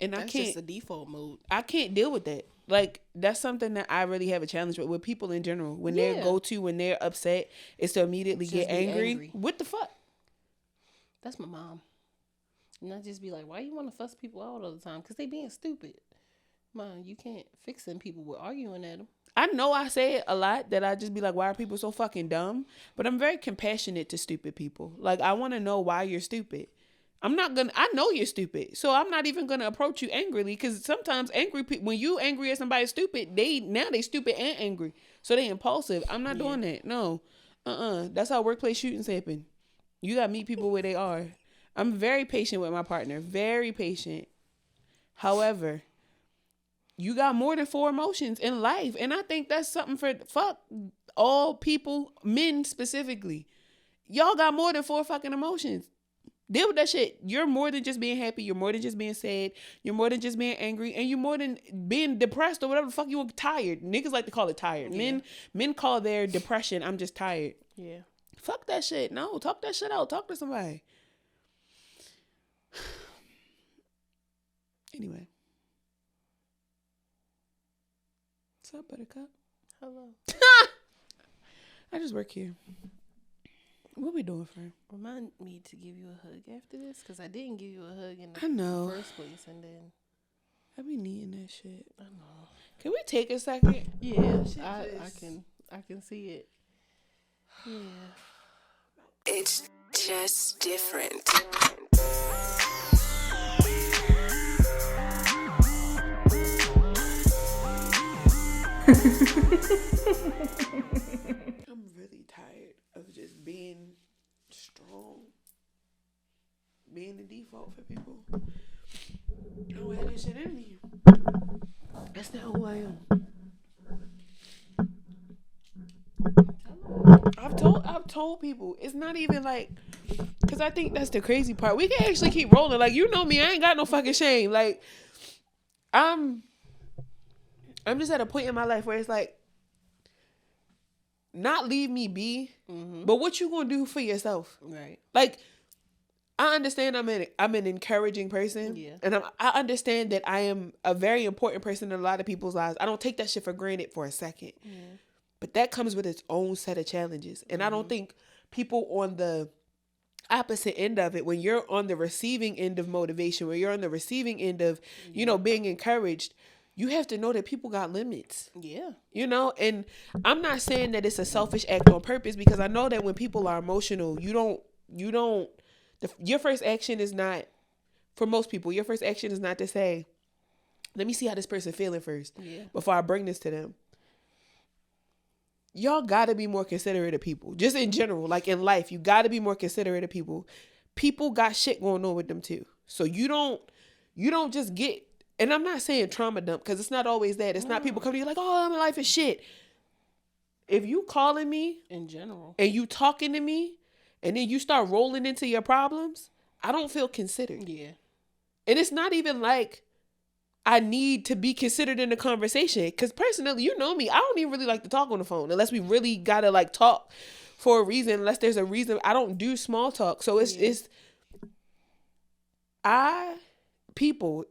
And that's just a default mode. I can't deal with that. Like, that's something that I really have a challenge with people in general. When when they're upset, is to immediately Just get be angry. What the fuck? That's my mom. And I just be like, why you want to fuss people out all the time? Because they being stupid. Mom, you can't fix them people with arguing at them. I know I say it a lot, that I just be like, why are people so fucking dumb? But I'm very compassionate to stupid people. Like, I want to know why you're stupid. I know you're stupid. So I'm not even going to approach you angrily, because sometimes angry people, when you angry at somebody stupid, they stupid and angry. So they impulsive. I'm not doing that. No. That's how workplace shootings happen. You got to meet people where they are. I'm very patient with my partner. Very patient. However, you got more than 4 emotions in life. And I think that's something for fuck all people, men specifically. Y'all got more than 4 fucking emotions. Deal with that shit. You're more than just being happy. You're more than just being sad. You're more than just being angry. And you're more than being depressed or whatever the fuck you want. Tired. Niggas like to call it tired. Yeah. Men call their depression, I'm just tired. Yeah. Fuck that shit. No, talk that shit out. Talk to somebody. Anyway. What's up, Buttercup? Hello. I just work here. What we doing, friend? Remind me to give you a hug after this, because I didn't give you a hug in the first place, and then I be needing that shit. I know. Can we take a second? Yeah, I can see it. Yeah. It's just different. I'm really tired of just being strong, being the default for people. I don't have that shit in me. That's not who I am. I've told people, it's not even like, because I think that's the crazy part. We can actually keep rolling. Like, you know me, I ain't got no fucking shame. Like, I'm just at a point in my life where it's like, not leave me be, but what you gonna do for yourself? Right. Like, I understand I'm an encouraging person. Yeah. And I understand that I am a very important person in a lot of people's lives. I don't take that shit for granted for a second. Yeah. But that comes with its own set of challenges. And I don't think people on the opposite end of it, when you're on the receiving end of motivation, when you're on the receiving end of, being encouraged, you have to know that people got limits. Yeah. And I'm not saying that it's a selfish act on purpose, because I know that when people are emotional, your first action is not, for most people, your first action is not to say, let me see how this person feeling first before I bring this to them. Y'all gotta be more considerate of people. Just in general, like in life, you gotta be more considerate of people. People got shit going on with them too. So you don't just get, and I'm not saying trauma dump, because it's not always that. It's not people coming to you like, oh, my life is shit. If you calling me in general and you talking to me and then you start rolling into your problems, I don't feel considered. Yeah. And it's not even like I need to be considered in the conversation. Because personally, you know me, I don't even really like to talk on the phone unless we really got to like talk for a reason, unless there's a reason. I don't do small talk. So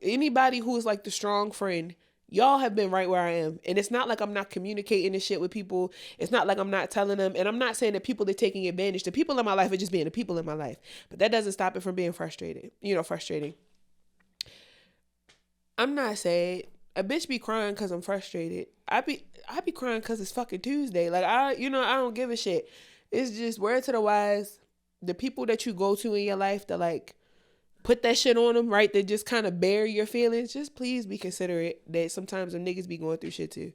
anybody who is like the strong friend, y'all have been right where I am. And it's not like I'm not communicating this shit with people. It's not like I'm not telling them. And I'm not saying that people are taking advantage. The people in my life are just being the people in my life. But that doesn't stop it from being frustrating. I'm not sad. A bitch be crying because I'm frustrated. I be crying because it's fucking Tuesday. Like, I don't give a shit. It's just, word to the wise, the people that you go to in your life that like put that shit on them, right? That just kind of bear your feelings. Just please be considerate that sometimes them niggas be going through shit too.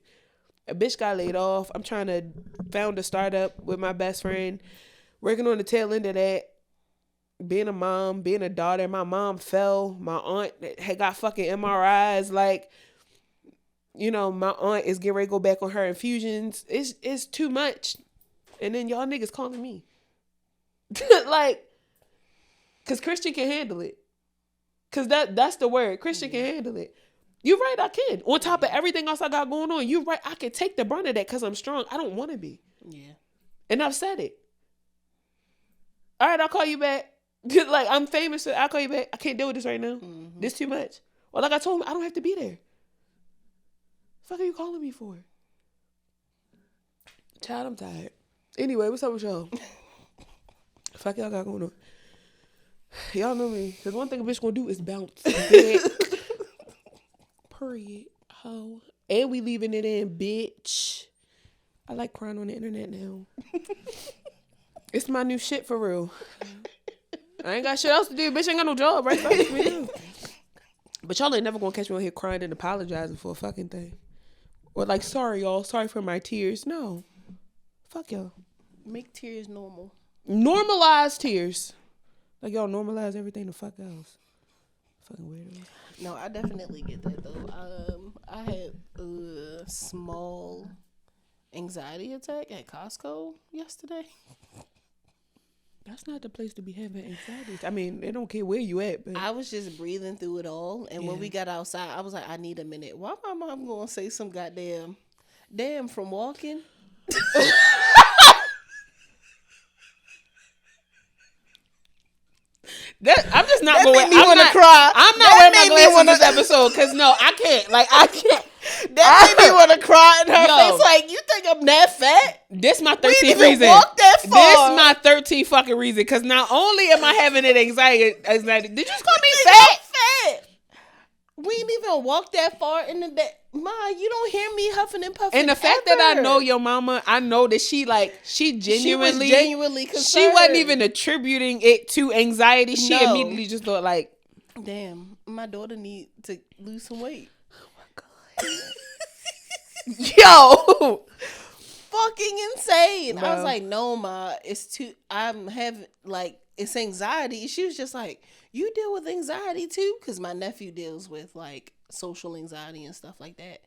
A bitch got laid off. I'm trying to found a startup with my best friend. Working on the tail end of that. Being a mom, being a daughter. My mom fell. My aunt had got fucking MRIs. Like, my aunt is getting ready to go back on her infusions. It's too much. And then y'all niggas calling me. Like, because Christian can handle it. Because that's the word. Christian can handle it. You're right, I can. On top of everything else I got going on, you're right, I can take the brunt of that because I'm strong. I don't want to be. Yeah. And I've said it. All right, I'll call you back. Like, I'm famous, so I'll call you back. I can't deal with this right now. This too much. Or like I told him, I don't have to be there. Fuck are you calling me for? Child, I'm tired. Anyway, what's up with y'all? Fuck y'all got going on. Y'all know me. Because one thing a bitch gonna do is bounce. Period. Ho. And we leaving it in, bitch. I like crying on the internet now. It's my new shit for real. I ain't got shit else to do. Bitch ain't got no job, right? But y'all ain't never gonna catch me on here crying and apologizing for a fucking thing. Or like, sorry, y'all. Sorry for my tears. No. Fuck y'all. Make tears normal. Normalize tears. Like y'all normalize everything the fuck else. Fucking weirdos. No, I definitely get that though. I had a small anxiety attack at Costco yesterday. That's not the place to be having anxiety. I mean, they don't care where you at. But I was just breathing through it all, and when we got outside, I was like, I need a minute. Why my mom gonna say some goddamn damn from walking? I'm just not that going. Made me want to cry. I'm not wearing my glasses on this episode because no, I can't. Like I can't. That made me want to cry in her face. Like, you think I'm that fat? This my 13th reason. Walk that far. This my 13th fucking reason. Because not only am I having an anxiety, did you just call me fat? We ain't even walked that far in the day. Ma, you don't hear me huffing and puffing. And the fact that I know your mama, I know that she genuinely, she was genuinely concerned. She wasn't even attributing it to anxiety. She immediately just thought like, damn, my daughter need to lose some weight. Yo, fucking insane. Bro. I was like, no, ma, it's too. I'm having like it's anxiety. She was just like, you deal with anxiety too, because my nephew deals with like social anxiety and stuff like that.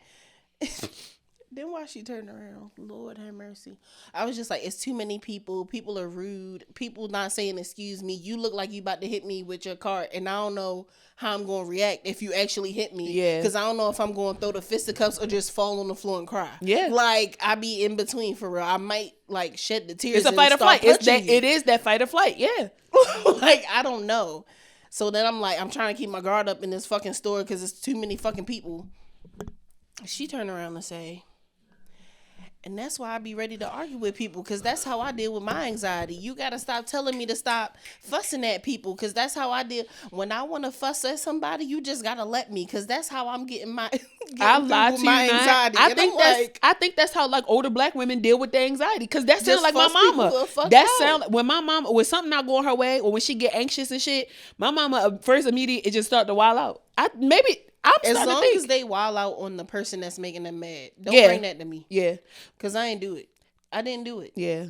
Then why she turned around? Lord have mercy. I was just like, it's too many people. People are rude. People not saying excuse me. You look like you about to hit me with your cart, and I don't know how I'm going to react if you actually hit me. Yeah. Because I don't know if I'm going to throw the fisticuffs or just fall on the floor and cry. Yeah. Like, I be in between for real. I might like shed the tears. It's a fight or flight. It is that fight or flight. Yeah. Like, I don't know. So then I'm like, I'm trying to keep my guard up in this fucking store because it's too many fucking people. She turned around and say, and that's why I be ready to argue with people, because that's how I deal with my anxiety. You got to stop telling me to stop fussing at people, because that's how I deal. When I want to fuss at somebody, you just got to let me, because that's how I'm getting my anxiety. I think that's how like older black women deal with their anxiety, because that sounds like my mama. That sound like when something not going her way or when she get anxious and shit, my mama first immediate it just start to wild out. As long as they wild out on the person that's making them mad. Don't bring that to me. Yeah. Because I ain't do it. I didn't do it. Yeah.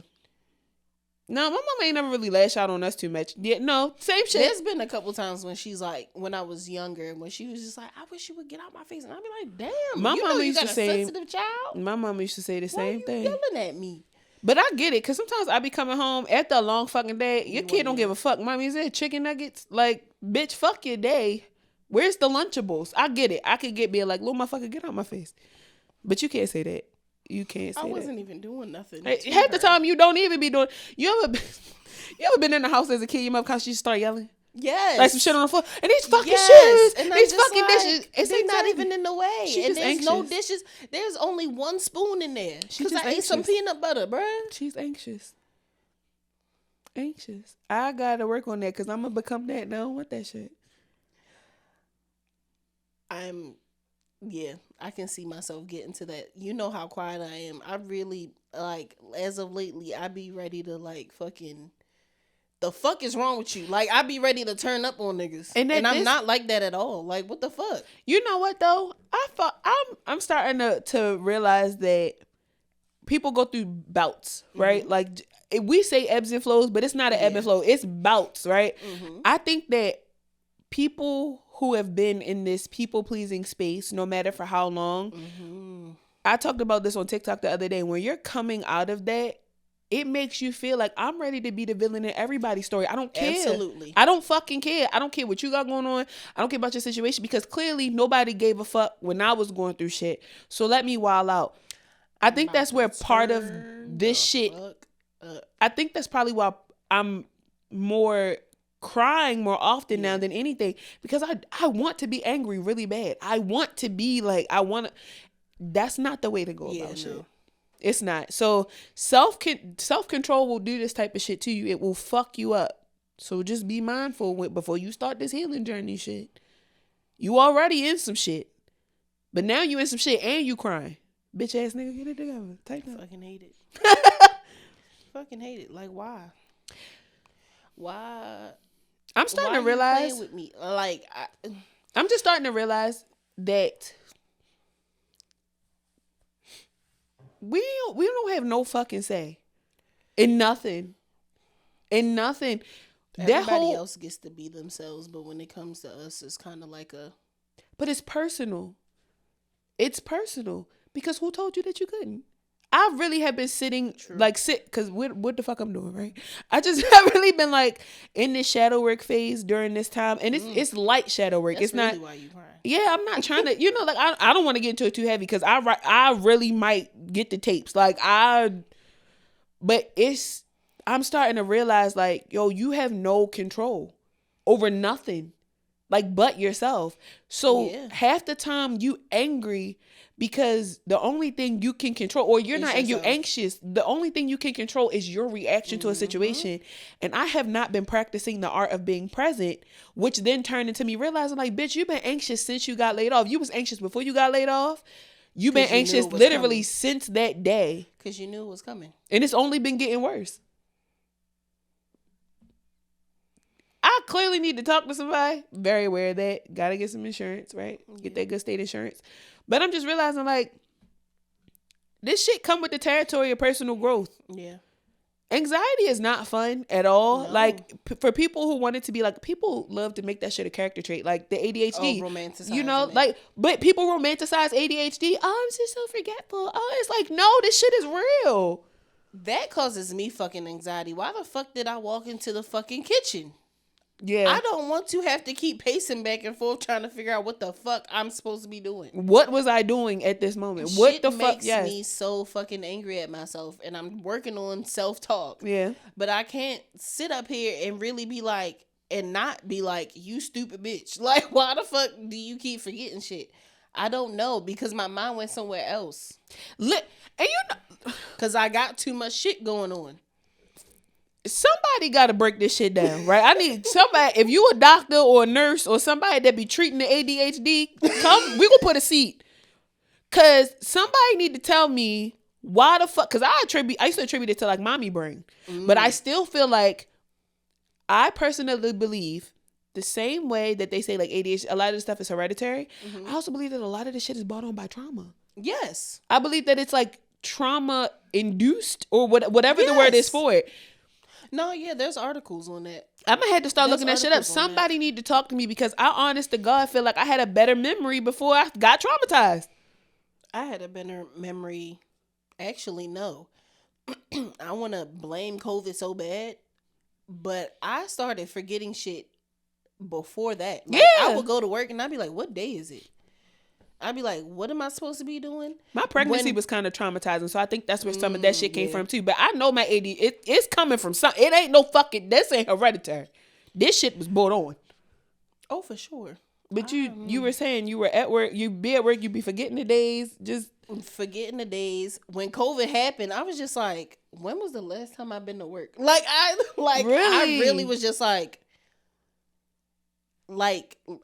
No, my mama ain't never really lashed out on us too much. Yeah, no, same shit. There's been a couple times when she's like, when I was younger, when she was just like, I wish you would get out my face. And I'd be like, damn, my mama used to say, sensitive child. My mama used to say the same thing. Why are you yelling at me? But I get it, because sometimes I be coming home after a long fucking day. Your kid don't give a fuck. Mommy, is it chicken nuggets? Like, bitch, fuck your day. Where's the Lunchables? I get it. I could being like, little motherfucker, get out my face. But you can't say that. You can't say that. I wasn't even doing nothing. Half the time, you don't even be doing. You ever been in the house as a kid? Your mother cause she start yelling. Yes. Like some shit on the floor. And these fucking shoes. And these fucking dishes. They're not even in the way. And there's no dishes. There's only one spoon in there. Because I ate some peanut butter, bruh. She's anxious. I gotta work on that because I'm gonna become that. No, I don't want that shit. I can see myself getting to that. You know how quiet I am. I really, like, as of lately, I be ready to, like, fucking, the fuck is wrong with you? Like, I be ready to turn up on niggas. And I'm not like that at all. Like, what the fuck? You know what, though? I'm starting to realize that people go through bouts, right? Mm-hmm. Like, we say ebbs and flows, but it's not an ebb and flow. It's bouts, right? Mm-hmm. I think that people who have been in this people-pleasing space, no matter for how long, I talked about this on TikTok the other day. When you're coming out of that, it makes you feel like I'm ready to be the villain in everybody's story. I don't care. Absolutely. I don't fucking care. I don't care what you got going on. I don't care about your situation because clearly nobody gave a fuck when I was going through shit. So let me wild out. I think that's where part of this shit, I think that's probably why I'm more crying more often now than anything because I want to be angry really bad. I want to be like, that's not the way to go about shit. It's not. So self-control will do this type of shit to you. It will fuck you up. So just be mindful before you start this healing journey shit. You already in some shit. But now you in some shit and you crying. Bitch ass nigga, get it together. Tighten up. Fucking hate it. Fucking hate it. Like, why? Why? I'm starting to realize. With me? Like, I'm just starting to realize that we don't have no fucking say in nothing. In nothing. Everybody else gets to be themselves, but when it comes to us, it's kind of like a. But it's personal. It's personal because who told you that you couldn't? I really have been sitting because what the fuck I'm doing, right? I just have really been like in this shadow work phase during this time, and it's light shadow work. That's it's really not. Why you crying. Yeah, I'm not trying to. Like I don't want to get into it too heavy because I really might get the tapes. But I'm starting to realize like, yo, you have no control over nothing, like but yourself. So half the time you angry. Because the only thing you can control, or you're not, and you're anxious, the only thing you can control is your reaction to a situation. And I have not been practicing the art of being present, which then turned into me realizing, like, bitch, you've been anxious since you got laid off. You was anxious before you got laid off. You've been anxious literally since that day. Because you knew it was coming. And it's only been getting worse. I clearly need to talk to somebody. Very aware of that. Gotta get some insurance, right? Get that good state insurance. But I'm just realizing, like, this shit come with the territory of personal growth. Yeah. Anxiety is not fun at all. No. Like, for people who want it to be, like, people love to make that shit a character trait. Like, the ADHD. Oh, romanticize you know, like, but people romanticize ADHD. Oh, I'm just so forgetful. Oh, it's like, no, this shit is real. That causes me fucking anxiety. Why the fuck did I walk into the fucking kitchen? Yeah. I don't want to have to keep pacing back and forth trying to figure out what the fuck I'm supposed to be doing. What was I doing at this moment? What the fuck? Makes me so fucking angry at myself, and I'm working on self-talk. Yeah. But I can't sit up here and really be like, and not be like, you stupid bitch. Like, why the fuck do you keep forgetting shit? I don't know, because my mind went somewhere else. And you know, because I got too much shit going on. Somebody got to break this shit down, right? I need somebody. If you a doctor or a nurse or somebody that be treating the ADHD, come. We gonna put a seat. Cause somebody need to tell me why the fuck. Cause I used to attribute it to like mommy brain, but I still feel like I personally believe the same way that they say like ADHD. A lot of the stuff is hereditary. I also believe that a lot of this shit is brought on by trauma. Yes, I believe that it's like trauma induced or whatever the word is for it. No, yeah, there's articles on that. I'm gonna have to start looking that shit up. Somebody need to talk to me because I honest to God feel like I had a better memory before I got traumatized. I had a better memory. Actually, no. I want to blame COVID so bad, but I started forgetting shit before that. Like, I would go to work and I'd be like, what day is it? I'd be like, what am I supposed to be doing? My pregnancy was kind of traumatizing, so I think that's where some of that shit came from too. But I know my AD, it's coming from something. It ain't no fucking, this ain't hereditary. This shit was brought on. Oh, for sure. But you were saying you were at work, you be at work, you be forgetting the days, just. Forgetting the days. When COVID happened, I was just like, when was the last time I've been to work? Like, I really was just like,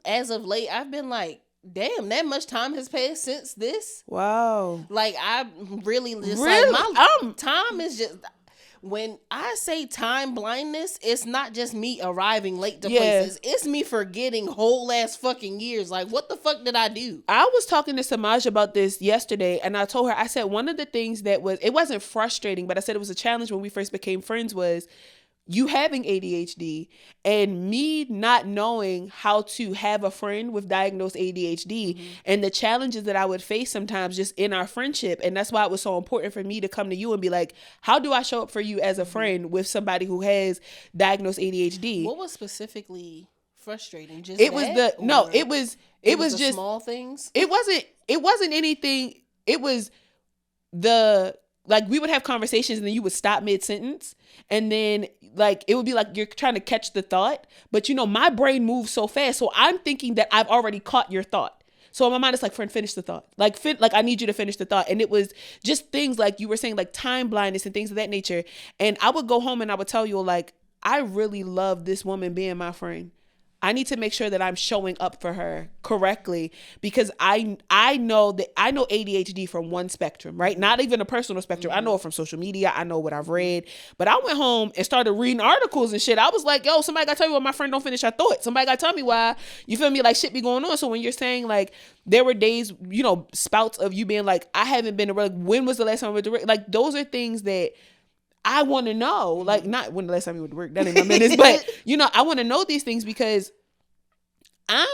as of late, I've been like, damn, that much time has passed since this. Wow. Like, I really just like my time is just, when I say time blindness, it's not just me arriving late to places. It's me forgetting whole ass fucking years. Like, what the fuck did I do? I was talking to Samaj about this yesterday, and I told her, I said one of the things that was, it wasn't frustrating, but I said it was a challenge when we first became friends was you having ADHD and me not knowing how to have a friend with diagnosed ADHD and the challenges that I would face sometimes just in our friendship. And that's why it was so important for me to come to you and be like, how do I show up for you as a friend with somebody who has diagnosed ADHD? What was specifically frustrating? Just it was it was just small things. It wasn't anything. It was the like we would have conversations and then you would stop mid-sentence and then like it would be like you're trying to catch the thought, but my brain moves so fast, so I'm thinking that I've already caught your thought. So in my mind, it's like, friend, finish the thought. Like, I need you to finish the thought. And it was just things like you were saying, like time blindness and things of that nature. And I would go home and I would tell you, like, I really love this woman being my friend. I need to make sure that I'm showing up for her correctly, because I know ADHD from one spectrum, right? Not even a personal spectrum. I know it from social media. I know what I've read. But I went home and started reading articles and shit. I was like, yo, somebody got to tell me why my friend don't finish her thought. Somebody got to tell me why, you feel me, like shit be going on. So when you're saying like there were days, spouts of you being like, I haven't been to work. When was the last time I went to work? Like those are things that I want to know, like not when the last time you went to work, that ain't my business, but I want to know these things because I'm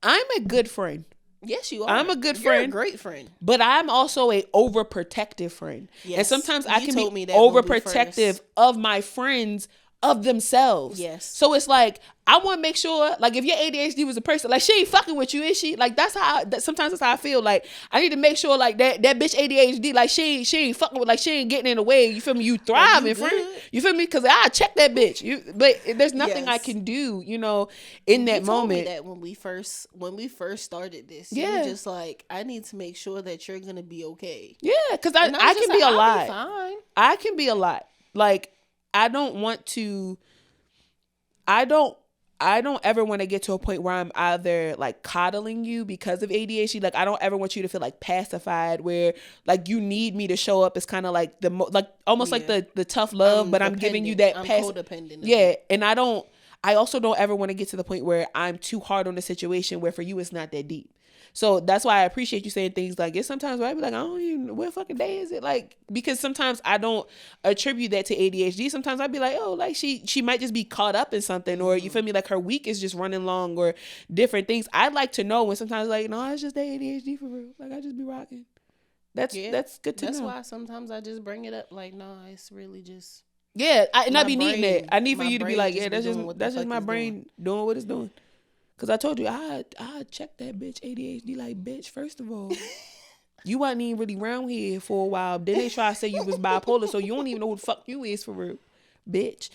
a good friend. Yes, you are. I'm a good friend. You're a great friend. But I'm also a overprotective friend. Yes. And sometimes I can be overprotective of my friends, of themselves. Yes. So it's like, I want to make sure, like, if your ADHD was a person, like, she ain't fucking with you, is she? Like, sometimes that's how I feel. Like, I need to make sure, like, that bitch ADHD, like, she ain't fucking with, like, she ain't getting in the way. You feel me? You thriving, friend. You feel me? Because I check that bitch. But there's nothing I can do, in that moment. Told me that when we first started this, you were just like, I need to make sure that you're gonna be okay. Yeah, because I can be a lot. I can be a lot. Like, I don't ever want to get to a point where I'm either like coddling you because of ADHD. Like, I don't ever want you to feel like pacified where like you need me to show up. It's kind of like almost like the tough love, but I'm giving you that codependent. Yeah. And I also don't ever want to get to the point where I'm too hard on the situation where for you it's not that deep. So that's why I appreciate you saying things like, it's sometimes where I be like, I don't even know, what fucking day is it? Like, because sometimes I don't attribute that to ADHD. Sometimes I'd be like, oh, like she might just be caught up in something, or you feel me, like her week is just running long, or different things. I'd like to know when sometimes like, no, it's just the ADHD for real. Like, I just be rocking. That's good to know. That's why sometimes I just bring it up like, no, it's really just. Yeah, I be needing that. I need for you to be like, yeah, that's just my brain doing what it's doing. Cause I told you I checked that bitch ADHD. Like, bitch, first of all, you wasn't even really around here for a while. Then they try to say you was bipolar, so you don't even know who the fuck you is for real, bitch.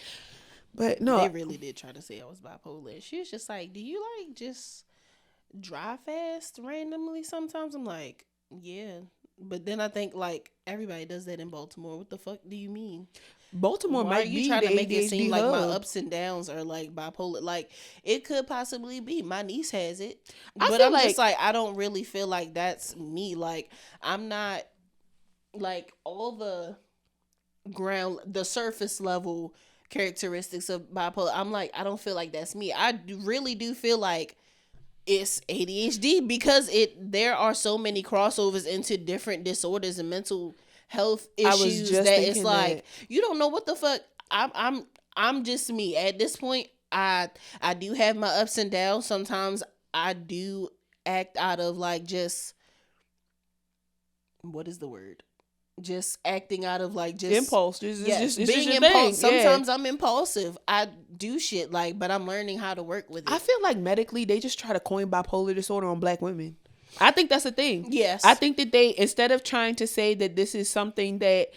But no, they really did try to say I was bipolar. She was just like, do you like just drive fast randomly sometimes? I'm like, yeah. But then I think like everybody does that in Baltimore. What the fuck do you mean? Baltimore Why might are you be trying the to make ADHD it seem like hub. my ups and downs are like bipolar? Like, it could possibly be. My niece has it, but I'm just like, I don't really feel like that's me. Like, I'm not like all the surface level characteristics of bipolar. I'm like, I don't feel like that's me. I really do feel like it's ADHD because there are so many crossovers into different disorders and mental health issues that it's like you don't know what the fuck. I'm just me at this point. I do have my ups and downs. Sometimes I do act out of like just what is the word? Just acting out of like just impulse. Just being impulsive. Sometimes I'm impulsive. I do shit like, but I'm learning how to work with it. I feel like medically they just try to coin bipolar disorder on Black women. I think that's the thing. Yes. I think that they, instead of trying to say that this is something that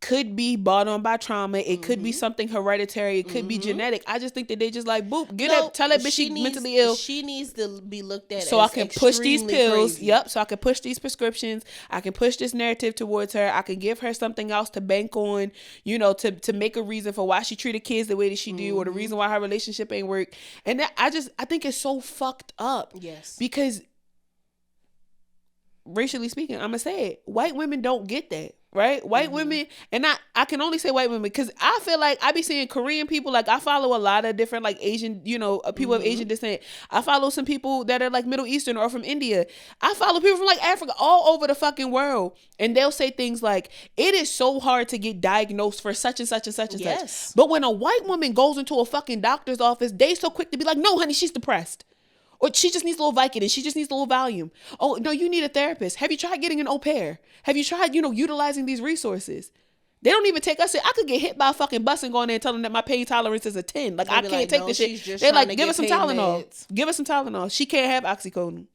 could be brought on by trauma, it could be something hereditary, it could be genetic. I just think that they just like, boop, tell that bitch she's mentally ill. She needs to be looked at so I can push these pills. Crazy. Yep. So I can push these prescriptions. I can push this narrative towards her. I can give her something else to bank on, to make a reason for why she treated kids the way that she do, or the reason why her relationship ain't work. And that, I think it's so fucked up. Yes. Because racially speaking, I'm gonna say it, white women don't get that, right? White women, and I can only say white women because I feel like I be seeing Korean people. Like, I follow a lot of different like Asian, people of Asian descent. I follow some people that are like Middle Eastern or from India. I follow people from like Africa, all over the fucking world, and they'll say things like, it is so hard to get diagnosed for such and such and such and such. But when a white woman goes into a fucking doctor's office, they so quick to be like, no honey, she's depressed. Or she just needs a little Vicodin. She just needs a little Valium. Oh, no, you need a therapist. Have you tried getting an au pair? Have you tried, utilizing these resources? They don't even take us. I could get hit by a fucking bus and go in there and tell them that my pain tolerance is a 10. Like, I can't take this shit. They're like, give us some Tylenol. Give us some Tylenol. She can't have oxycodone.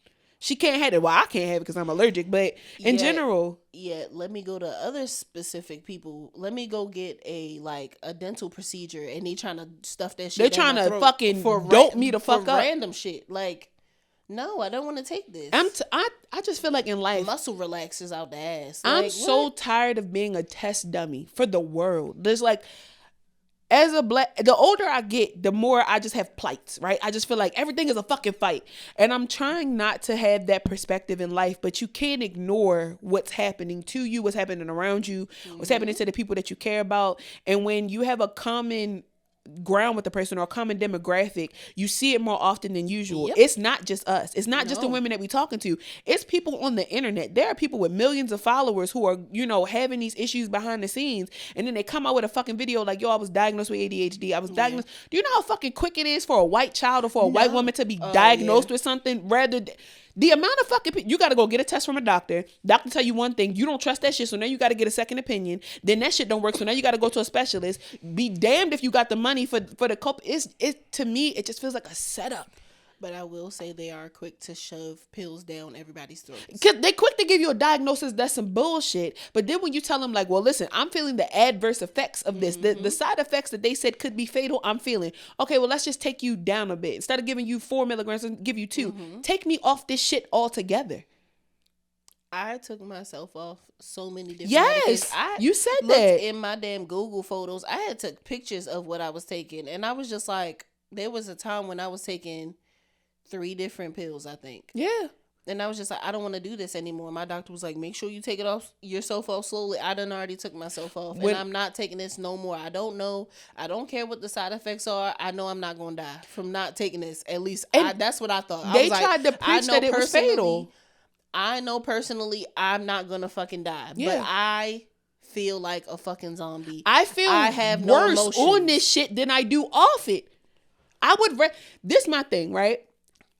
She can't have it. Well, I can't have it because I'm allergic. But in general, let me go to other specific people. Let me go get a dental procedure, and they trying to stuff that shit. They're trying to fucking dope me the fuck up. Random shit. Like, no, I don't want to take this. I just feel like in life, muscle relaxers out the ass. I'm so tired of being a test dummy for the world. There's like, as a black, the older I get, the more I just have plights, right? I just feel like everything is a fucking fight. And I'm trying not to have that perspective in life, but you can't ignore what's happening to you, what's happening around you, what's happening to the people that you care about. And when you have a common ground with the person or a common demographic, you see it more often than usual. It's not just us. It's not just the women that we talking to. It's people on the internet. There are people with millions of followers who are, having these issues behind the scenes, and then they come out with a fucking video like, yo, I was diagnosed with ADHD. I was diagnosed. Do you know how fucking quick it is for a white child or for a white woman to be diagnosed with something rather than... The amount of fucking you got to go get a test from a doctor. Doctor tell you one thing, you don't trust that shit, so now you got to get a second opinion. Then that shit don't work, so now you got to go to a specialist. Be damned if you got the money for the cope. To me, it just feels like a setup. But I will say they are quick to shove pills down everybody's throats. They quick to give you a diagnosis that's some bullshit. But then when you tell them like, well, listen, I'm feeling the adverse effects of this. The side effects that they said could be fatal, I'm feeling. Okay, well, let's just take you down a bit. Instead of giving you 4 milligrams, give you 2. Take me off this shit altogether. I took myself off so many different Yes, you said that. In my damn Google photos, I had took pictures of what I was taking. And I was just like, there was a time when I was taking 3 different pills, I think. Yeah. And I was just like, I don't want to do this anymore. My doctor was like, make sure you take it off yourself off slowly. I done already took myself off. And I'm not taking this no more. I don't know. I don't care what the side effects are. I know I'm not going to die from not taking this. At least that's what I thought. They tried to preach that it was fatal. I know personally I'm not going to fucking die. Yeah. But I feel like a fucking zombie. I have worse on this shit than I do off it. This my thing, right?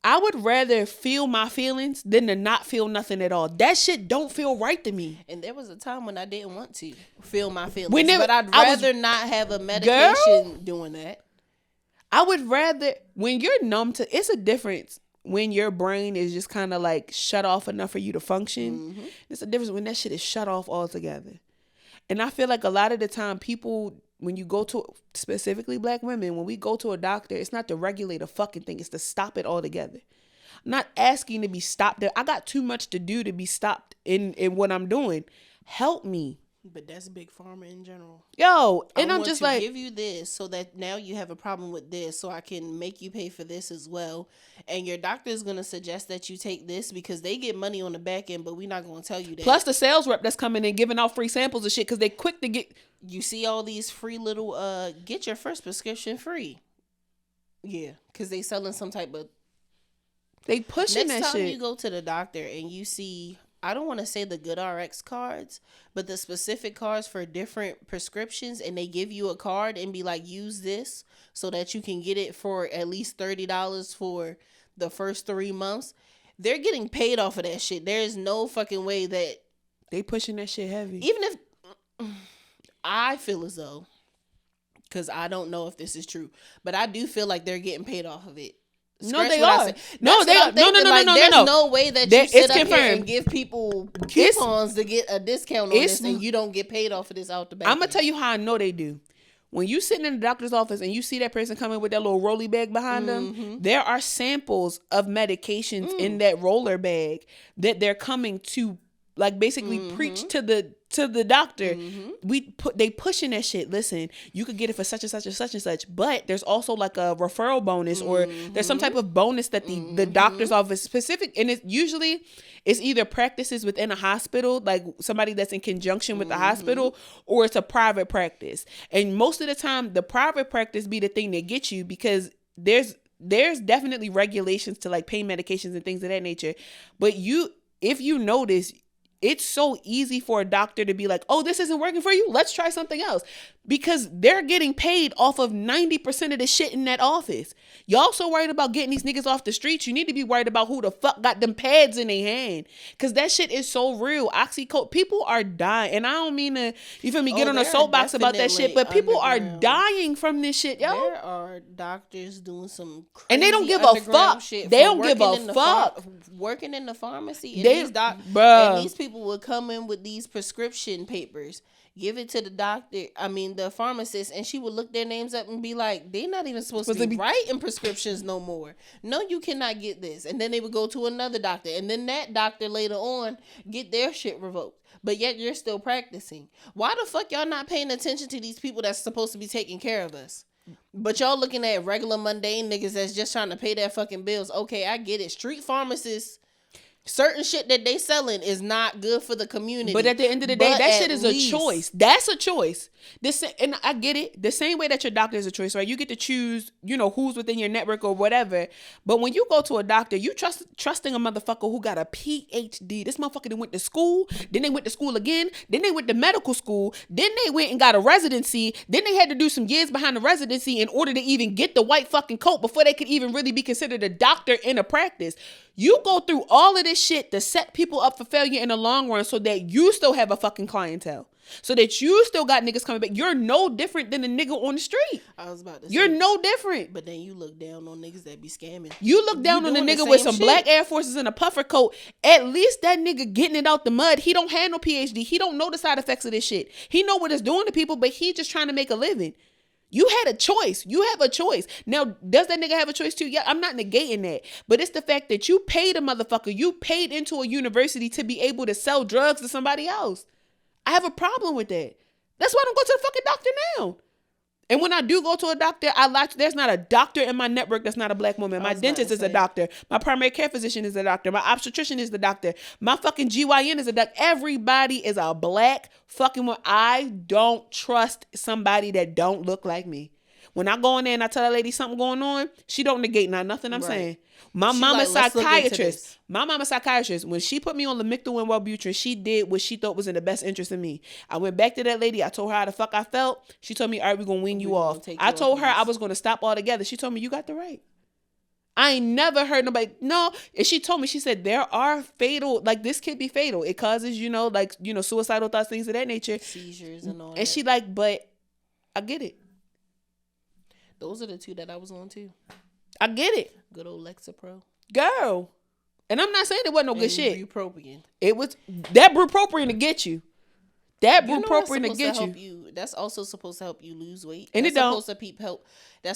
I would rather feel my feelings than to not feel nothing at all. That shit don't feel right to me. And there was a time when I didn't want to feel my feelings. But I'd rather not have a medication doing that. I would rather, when you're numb to, it's a difference when your brain is just kind of like shut off enough for you to function. It's a difference when that shit is shut off altogether. And I feel like a lot of the time people, when you go to, specifically black women, when we go to a doctor, it's not to regulate a fucking thing. It's to stop it altogether. I'm not asking to be stopped there. I got too much to do to be stopped in what I'm doing. Help me. But that's big pharma in general. Yo, and I'm just like, give you this so that now you have a problem with this, so I can make you pay for this as well. And your doctor is going to suggest that you take this because they get money on the back end, but we're not going to tell you that. Plus the sales rep that's coming in giving out free samples of shit because they quick to get. You see all these free little, get your first prescription free. Yeah, because they selling some type of. They pushing that shit. Next time you go to the doctor and you see, I don't want to say the good RX cards, but the specific cards for different prescriptions, and they give you a card and be like, use this so that you can get it for at least $30 for the first 3 months. They're getting paid off of that shit. There is no fucking way that they pushing that shit heavy. Even if I feel as though, because I don't know if this is true, but I do feel like they're getting paid off of it. No, they are. No, they are. No. There's no way that you sit up here and give people coupons to get a discount on this and you don't get paid off of this out the back. I'm going to tell you how I know they do. When you sitting in the doctor's office and you see that person coming with that little rolly bag behind them, there are samples of medications in that roller bag that they're coming to, like, basically preach to the doctor. They pushing that shit. Listen, you could get it for such and such and such and such, but there's also like a referral bonus or there's some type of bonus that the doctor's office specific, and it's either practices within a hospital, like somebody that's in conjunction with the hospital, or it's a private practice. And most of the time the private practice be the thing that gets you, because there's definitely regulations to like pain medications and things of that nature. But if you notice, it's so easy for a doctor to be like, oh, this isn't working for you. Let's try something else. Because they're getting paid off of 90% of the shit in that office. Y'all so worried about getting these niggas off the streets. You need to be worried about who the fuck got them pads in their hand. Because that shit is so real. Oxycodone. People are dying. And I don't mean to, you feel me, get on a soapbox about that shit. But people are dying from this shit, yo. There are doctors doing some crazy and they don't give a fuck. Shit they don't give a fuck. Working in the pharmacy. And and these people would come in with these prescription papers, give it to the doctor, the pharmacist, and she would look their names up and be like, they're not even supposed to be writing prescriptions no more. No, you cannot get this. And then they would go to another doctor, and then that doctor later on get their shit revoked. But yet you're still practicing. Why the fuck y'all not paying attention to these people that's supposed to be taking care of us? But y'all looking at regular mundane niggas that's just trying to pay their fucking bills. Okay, I get it. Street pharmacists, certain shit that they selling is not good for the community. But at the end of the day, that shit is a choice. That's a choice. And I get it. The same way that your doctor is a choice, right? You get to choose, who's within your network or whatever. But when you go to a doctor, you trusting a motherfucker who got a PhD. This motherfucker went to school. Then they went to school again. Then they went to medical school. Then they went and got a residency. Then they had to do some years behind the residency in order to even get the white fucking coat before they could even really be considered a doctor in a practice. You go through all of this shit to set people up for failure in the long run so that you still have a fucking clientele. So that you still got niggas coming back. You're no different than a nigga on the street. I was about to say. You're no different. But then you look down on niggas that be scamming. You look down on a nigga with some black Air Forces and a puffer coat. At least that nigga getting it out the mud. He don't have no PhD. He don't know the side effects of this shit. He know what it's doing to people, but he just trying to make a living. You had a choice. You have a choice. Now, does that nigga have a choice too? Yeah, I'm not negating that. But it's the fact that you paid a motherfucker. You paid into a university to be able to sell drugs to somebody else. I have a problem with that. That's why I don't go to the fucking doctor now. And when I do go to a doctor, there's not a doctor in my network that's not a black woman. My dentist is a doctor. My primary care physician is a doctor. My obstetrician is the doctor. My fucking GYN is a doctor. Everybody is a black fucking woman. I don't trust somebody that don't look like me. When I go in there and I tell that lady something going on, she don't negate nothing I'm saying. My mama's psychiatrist. My mama's psychiatrist. When she put me on Lamictal and Wellbutrin, she did what she thought was in the best interest of me. I went back to that lady. I told her how the fuck I felt. She told me, all right, we're going to wean you off. I told her I was going to stop altogether. She told me, you got the right. I ain't never heard nobody. No. And she told me, she said, there are fatal, like this could be fatal. It causes, suicidal thoughts, things of that nature. Seizures and all that. And she like, but I get it. Those are the two that I was on too. I get it. Good old Lexapro. Girl. And I'm not saying it wasn't no good shit. Bupropion. It was that bupropion to get you. That bupropion to get you. That's also supposed to help you lose weight. And that's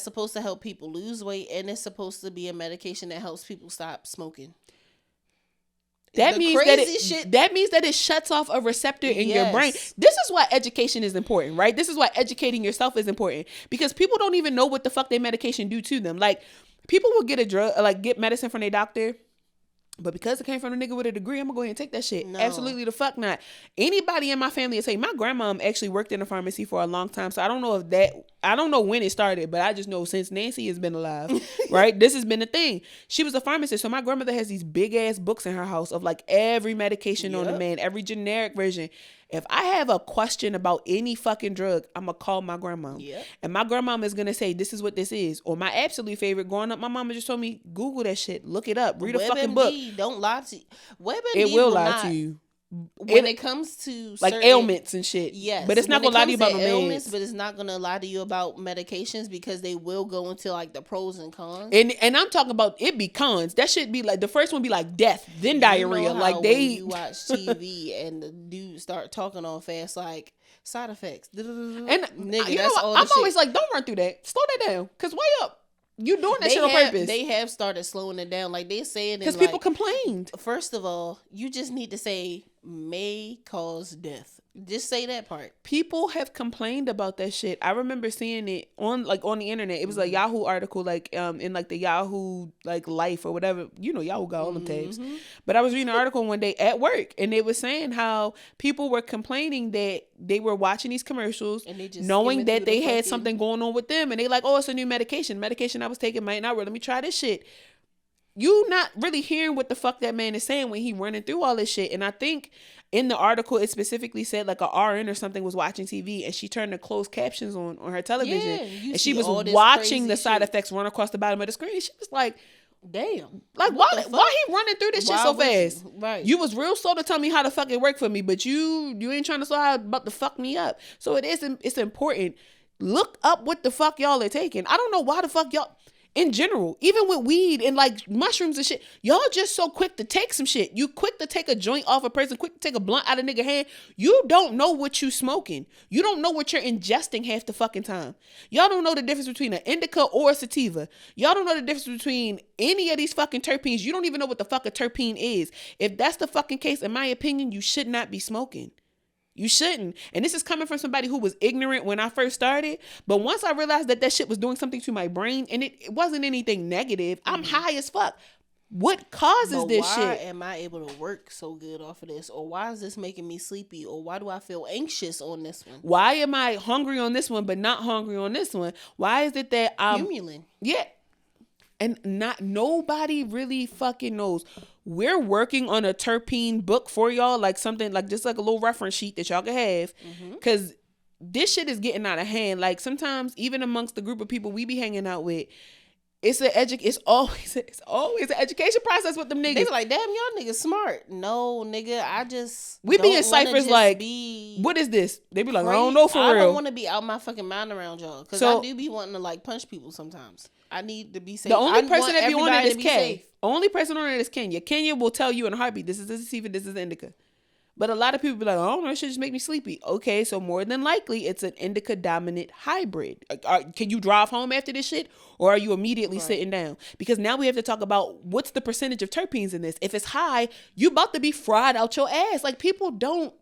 supposed to help people lose weight, and it's supposed to be a medication that helps people stop smoking. That means that it shuts off a receptor in your brain. This is why education is important, right? This is why educating yourself is important, because people don't even know what the fuck their medication do to them. Like, people will get a drug, like get medicine from their doctor, but because it came from a nigga with a degree, I'm gonna go ahead and take that shit. No. Absolutely the fuck not. Anybody in my family will say, my grandma actually worked in a pharmacy for a long time, so I don't know when it started, but I just know since Nancy has been alive, right? This has been the thing. She was a pharmacist, so my grandmother has these big ass books in her house of like every medication on demand, every generic version. If I have a question about any fucking drug, I'm going to call my grandma. Yep. And my grandma is going to say, this is what this is. Or my absolute favorite, growing up, my mama just told me, Google that shit. Look it up. Read a fucking book. Don't lie to you. WebMD it will lie to you. When it comes to like ailments and shit. Yes. But it's not going to lie to you about ailments. But it's not going to lie to you about medications, because they will go into like the pros and cons. And I'm talking about it be cons. That should be like, the first one be like death, then diarrhea. Like when you watch TV and the dude start talking all fast, like side effects. And nigga, that's all I'm always like, don't run through that. Slow that down. Because way up. You doing that shit on purpose. They have started slowing it down. Like they saying, because people complained. First of all, you just need to say may cause death. Just say that part. People have complained about that shit. I remember seeing it on the internet. It was a Yahoo article, like in like the Yahoo like Life or whatever. Yahoo got all them tabs. But I was reading an article one day at work, and they was saying how people were complaining that they were watching these commercials, and they just knowing that they had something going on with them, and they like, oh, it's a new medication. Medication I was taking might not work. Let me try this shit. you not really hearing what the fuck that man is saying when he running through all this shit. And I think in the article it specifically said like a RN or something was watching TV and she turned the closed captions on her television and she was watching the side effects run across the bottom of the screen. She was like, damn. Like why he running through this shit so fast? Right. You was real slow to tell me how the fuck it worked for me, but you ain't trying to slow how about to fuck me up. So it's important. Look up what the fuck y'all are taking. I don't know why the fuck y'all in general, even with weed and like mushrooms and shit, y'all just so quick to take some shit. You quick to take a joint off a person, quick to take a blunt out of nigga hand. You don't know what you smoking. You don't know what you're ingesting half the fucking time. Y'all don't know the difference between an indica or a sativa. Y'all don't know the difference between any of these fucking terpenes. You don't even know what the fuck a terpene is. If that's the fucking case, in my opinion, you should not be smoking. You shouldn't. And this is coming from somebody who was ignorant when I first started. But once I realized that shit was doing something to my brain and it wasn't anything negative, I'm high as fuck. What causes this shit? Why am I able to work so good off of this? Or why is this making me sleepy? Or why do I feel anxious on this one? Why am I hungry on this one but not hungry on this one? Why is it that I'm... Cumulant. Yeah. And nobody really fucking knows. We're working on a terpene book for y'all, like something like just like a little reference sheet that y'all can have, because this shit is getting out of hand. Like sometimes even amongst the group of people we be hanging out with, it's always an education process with them niggas. They be like, damn, y'all niggas smart. No, nigga, we be in ciphers like, what is this? They be like, I don't know for real. I don't want to be out my fucking mind around y'all because I do be wanting to like punch people sometimes. I need to be safe. The only person that be on it is Ken. Only person on it is Kenya. Kenya will tell you in a heartbeat, this is the sativa, this is the indica. But a lot of people be like, oh no, it should just make me sleepy. Okay, so more than likely, it's an indica dominant hybrid. Can you drive home after this shit? Or are you immediately sitting down? Because now we have to talk about what's the percentage of terpenes in this. If it's high, you about to be fried out your ass. Like people don't.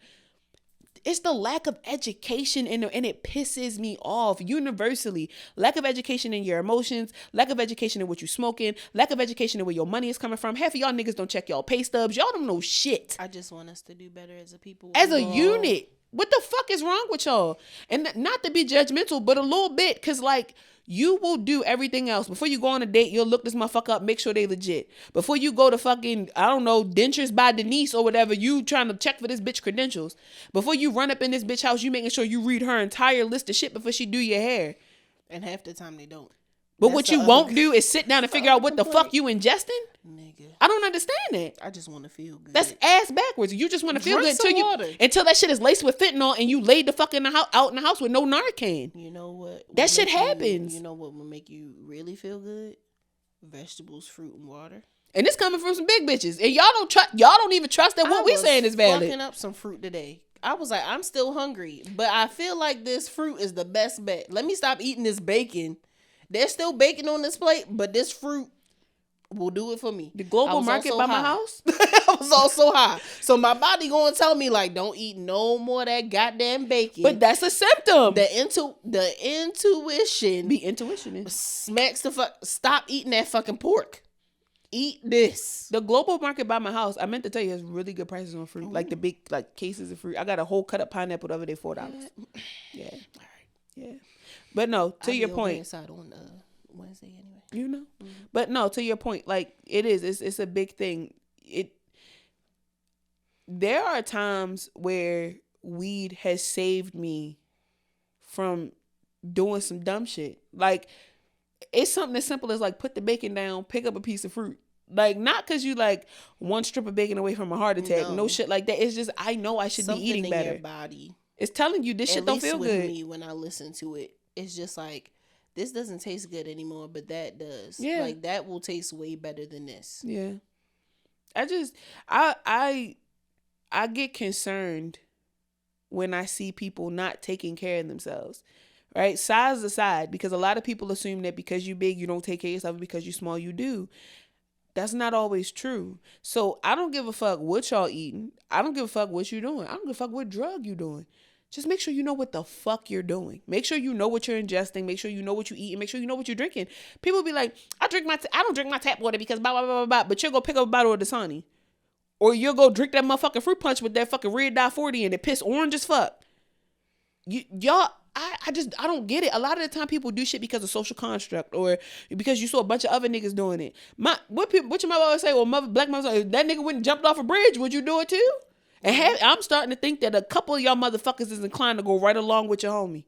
It's the lack of education and it pisses me off universally. Lack of education in your emotions, lack of education in what you smoking, lack of education in where your money is coming from. Half of y'all niggas don't check y'all pay stubs. Y'all don't know shit. I just want us to do better as a people. As a unit. What the fuck is wrong with y'all? And not to be judgmental, but a little bit. Because like, you will do everything else. Before you go on a date, you'll look this motherfucker up, make sure they legit. Before you go to fucking, I don't know, Dentures by Denise or whatever, you trying to check for this bitch credentials. Before you run up in this bitch house, you making sure you read her entire list of shit before she do your hair. And half the time they don't. But that's what you won't do is sit down and figure out what the fuck you ingesting? Nigga. I don't understand that. I just want to feel good. That's ass backwards. You just want to feel good until that shit is laced with fentanyl and you laid the fuck out in the house with no Narcan. You know what? That shit happens. You know what will make you really feel good? Vegetables, fruit, and water. And this coming from some big bitches. And y'all don't even trust that what we saying is valid. I was fucking up some fruit today. I was like, I'm still hungry, but I feel like this fruit is the best bet. Let me stop eating this bacon. There's still bacon on this plate, but this fruit will do it for me. The global market by my house? I was also high. So my body going to tell me, like, don't eat no more of that goddamn bacon. But that's a symptom. The intuition. Be intuition. Smacks the fuck. Stop eating that fucking pork. Eat this. The global market by my house, I meant to tell you, has really good prices on fruit. Like the big cases of fruit. I got a whole cut up pineapple over there, $4. Yeah. All right. Yeah. But no, to your point. Inside on Wednesday anyway. You know? Mm-hmm. But no, to your point, like it is. It's a big thing. There are times where weed has saved me from doing some dumb shit. Like it's something as simple as like put the bacon down, pick up a piece of fruit. Like not because you like one strip of bacon away from a heart attack. No shit like that. It's just I know I should be eating better. Your body. It's telling you this shit don't feel good. Me when I listen to it, it's just like this doesn't taste good anymore, but that does. Yeah. Like that will taste way better than this. Yeah. I get concerned when I see people not taking care of themselves. Right? Size aside, because a lot of people assume that because you big, you don't take care of yourself, because you small, you do. That's not always true. So I don't give a fuck what y'all eating. I don't give a fuck what you doing. I don't give a fuck what drug you doing. Just make sure you know what the fuck you're doing. Make sure you know what you're ingesting. Make sure you know what you eat. And make sure you know what you're drinking. People be like, I don't drink my tap water because blah, blah, blah, blah, blah. But you'll go pick up a bottle of Dasani. Or you'll go drink that motherfucking fruit punch with that fucking red dye 40 and it piss orange as fuck. Y'all, I don't get it. A lot of the time people do shit because of social construct or because you saw a bunch of other niggas doing it. What your mother always say? Well, black mother, if that nigga went and jumped off a bridge, would you do it too? And I'm starting to think that a couple of y'all motherfuckers is inclined to go right along with your homie.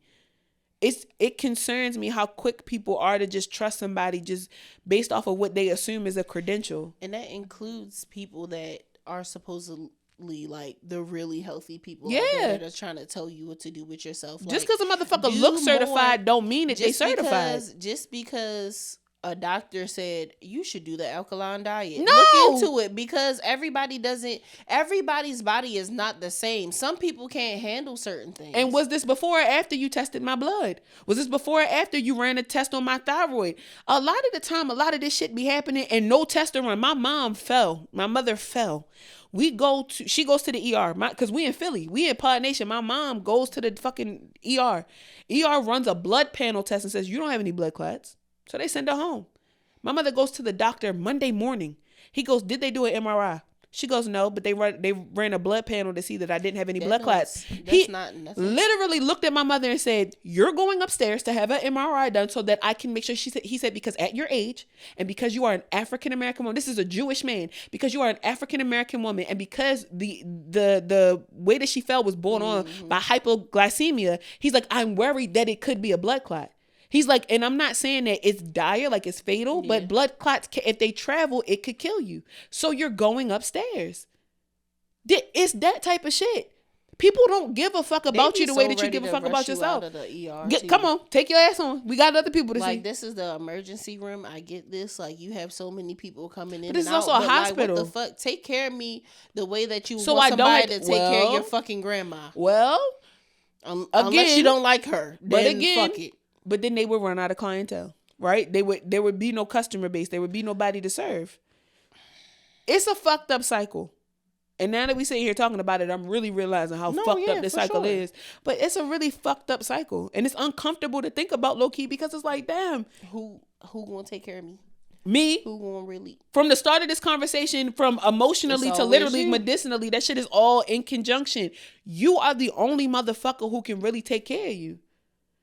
It concerns me how quick people are to just trust somebody just based off of what they assume is a credential. And that includes people that are supposedly like the really healthy people that are trying to tell you what to do with yourself. Just because a motherfucker looks certified don't mean that they certified. Just because a doctor said you should do the alkaline diet. No! Look into it, because everybody's body is not the same. Some people can't handle certain things. And was this before or after you tested my blood? Was this before or after you ran a test on my thyroid? A lot of the time, a lot of this shit be happening and no test to run. My mom fell. My mother fell. She goes to the ER, because we in Philly. We in Pod Nation. My mom goes to the fucking ER. ER runs a blood panel test and says, you don't have any blood clots. So they send her home. My mother goes to the doctor Monday morning. He goes, did they do an MRI? She goes, no, but they ran a blood panel to see that I didn't have any blood clots. He literally looked at my mother and said, you're going upstairs to have an MRI done so that I can make sure. He said, because at your age and because you are an African-American woman, this is a Jewish man, because you are an African-American woman and because the way that she fell was born on by hypoglycemia, he's like, I'm worried that it could be a blood clot. He's like, and I'm not saying that it's dire, like it's fatal, but blood clots, if they travel, it could kill you. So you're going upstairs. It's that type of shit. People don't give a fuck about you the way that you give a fuck about yourself. Come on, take your ass on. We got other people to see. Like, this is the emergency room. I get this. Like, you have so many people coming in but this and out. This is also a hospital. Like, what the fuck? Take care of me the way that you want somebody to take care of your fucking grandma. Well, unless you don't like her, then fuck it. But then they would run out of clientele, right? There would be no customer base. There would be nobody to serve. It's a fucked up cycle. And now that we sit here talking about it, I'm really realizing how fucked up this cycle is. But it's a really fucked up cycle. And it's uncomfortable to think about, low-key, because it's like, damn. Who gonna take care of me? Me? Who gonna really? From the start of this conversation, from emotionally to literally medicinally, that shit is all in conjunction. You are the only motherfucker who can really take care of you.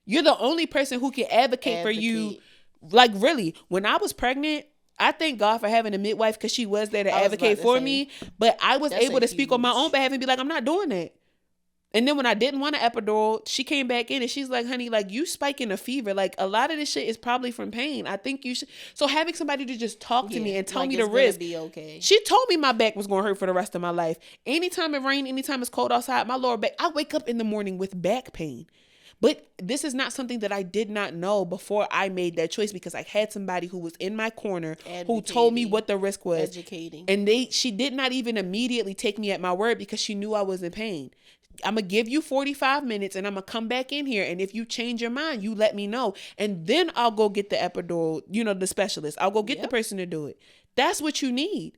You're the only person who can advocate for you. Like, really, when I was pregnant, I thank God for having a midwife because she was there to advocate for me. But I was able to speak on my own behalf and be like, I'm not doing that. And then when I didn't want an epidural, she came back in and she's like, honey, like, you spiking a fever. Like, a lot of this shit is probably from pain. I think you should. So having somebody to just talk to me and tell me the risk. Be okay. She told me my back was going to hurt for the rest of my life. Anytime it rains, anytime it's cold outside, my lower back, I wake up in the morning with back pain. But this is not something that I did not know before I made that choice, because I had somebody who was in my corner who told me what the risk was. Educating. And she did not even immediately take me at my word because she knew I was in pain. I'm going to give you 45 minutes and I'm going to come back in here. And if you change your mind, you let me know. And then I'll go get the epidural, the specialist. I'll go get the person to do it. That's what you need.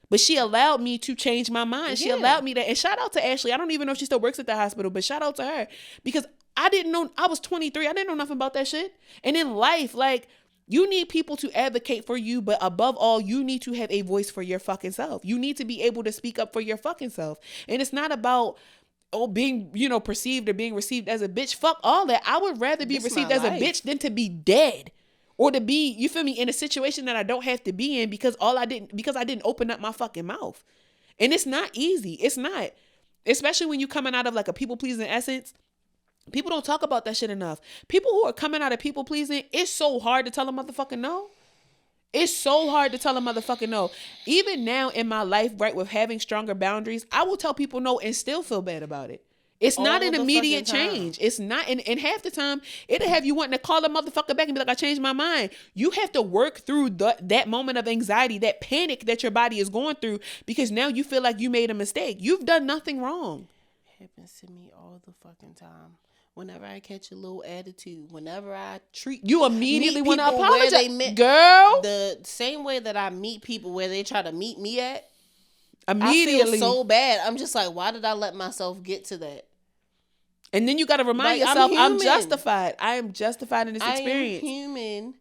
But she allowed me to change my mind. She allowed me to. And shout out to Ashley. I don't even know if she still works at the hospital, but shout out to her, because I didn't know. I was 23. I didn't know nothing about that shit. And in life, like, you need people to advocate for you, but above all, you need to have a voice for your fucking self. You need to be able to speak up for your fucking self. And it's not about being, perceived or being received as a bitch. Fuck all that. I would rather be received as a bitch than to be dead. Or to be, you feel me, in a situation that I don't have to be in because I didn't open up my fucking mouth. And it's not easy. It's not. Especially when you coming out of like a people-pleasing essence. People don't talk about that shit enough. People who are coming out of people-pleasing, it's so hard to tell a motherfucking no. It's so hard to tell a motherfucking no. Even now in my life, right, with having stronger boundaries, I will tell people no and still feel bad about it. It's not an immediate change. It's not. And half the time, it'll have you wanting to call a motherfucker back and be like, I changed my mind. You have to work through that moment of anxiety, that panic that your body is going through, because now you feel like you made a mistake. You've done nothing wrong. It happens to me all the fucking time. Whenever I catch a little attitude, whenever I treat you immediately want to apologize. Girl, the same way that I meet people where they try to meet me at. Immediately. I feel so bad. I'm just like, why did I let myself get to that? And then you got to remind yourself, I'm justified. I am justified in this experience. I am human.